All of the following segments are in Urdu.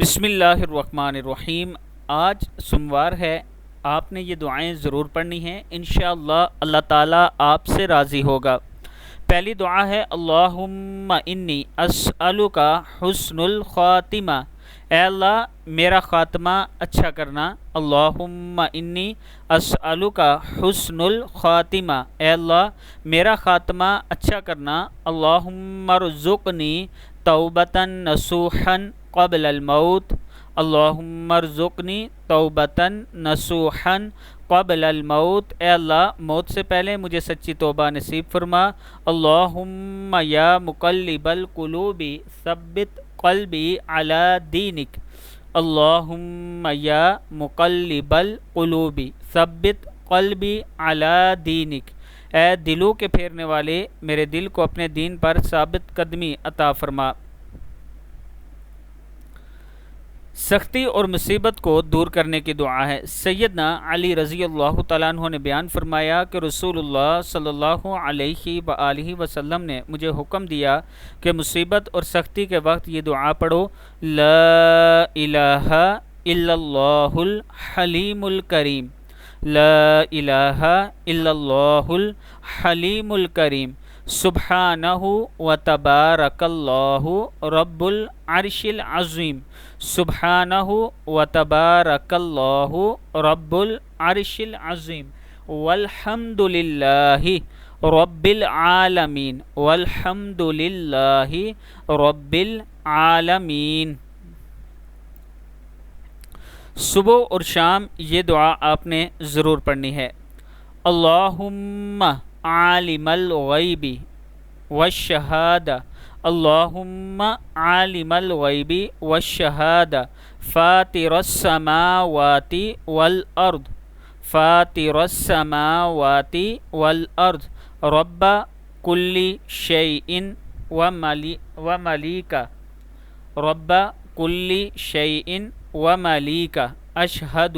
بسم اللہ الرحمن الرحیم۔ آج سوموار ہے، آپ نے یہ دعائیں ضرور پڑھنی ہیں، انشاءاللہ اللہ تعالیٰ آپ سے راضی ہوگا۔ پہلی دعا ہے اللہم انی اسألک حسن الخاتمہ، اے اللہ میرا خاتمہ اچھا کرنا۔ اللہم انی اسألک حسن الخاتمہ، اے اللہ میرا خاتمہ اچھا کرنا۔ اللہم ارزقنی توبۃ نصوحا قبل الموت، اللہم ارزقنی توبۃ نصوحا قبل الموت، اے اللہ موت سے پہلے مجھے سچی توبہ نصیب فرما۔ اللہم یا مقلب القلوب ثبت قلبی علی دینک، اللہم یا مقلب القلوب ثبت قلبی علی دینک، اے دلوں کے پھیرنے والے میرے دل کو اپنے دین پر ثابت قدمی عطا فرما۔ سختی اور مصیبت کو دور کرنے کی دعا ہے۔ سیدنا علی رضی اللہ تعالیٰ عنہ نے بیان فرمایا کہ رسول اللہ صلی اللہ علیہ وآلہ وسلم نے مجھے حکم دیا کہ مصیبت اور سختی کے وقت یہ دعا پڑھو، لا الہ الا اللہ الحلیم الکریم، لا الہ الا اللہ الحلیم الکریم، سبحانہ و تبارک اللہ رب العرش العظیم، سبحانہ و تبارک اللہ رب العرش العظیم، والحمد للہ رب العالمین، والحمد للہ رب العالمین۔ صبح اور شام یہ دعا آپ نے ضرور پڑھنی ہے۔ اللہم عالم الغیب والشہادہ، اللہم عالم الغیب والشہادہ، فاطر السماوات والارض، فاطر السماوات والارض، رب کل شیء وملیکہ، رب کل شیء وملیکہ، اشہد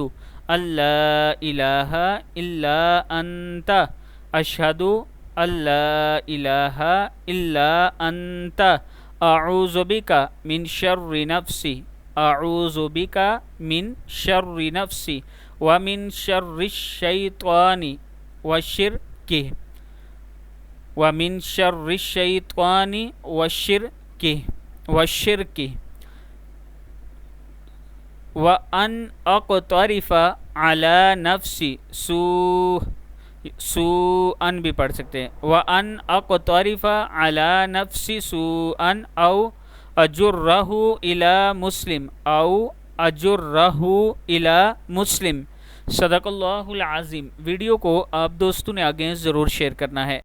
ان لا الہ الا انت، اشہد ان لا الہ الا انت، اعوذ بک من شر نفسی، اعوذ بک من شر نفسی ومن شر الشیطان وشرکہ، ومن شر الشیطان وشرکہ، وَأَنْ أَقْتَرِفَ عَلَى نَفْسِ سُوءًا بھی پڑھ سکتے ہیں، وَأَنْ أَقْتَرِفَ عَلَى نَفْسِ سُوءًا أَوْ أَجُرَّهُ إِلَى مُسْلِمٍ، أَوْ أَجُرَّهُ إِلَى مُسْلِمٍ۔ صدق اللہ العظیم۔ ویڈیو کو آپ دوستوں نے آگے ضرور شیئر کرنا ہے۔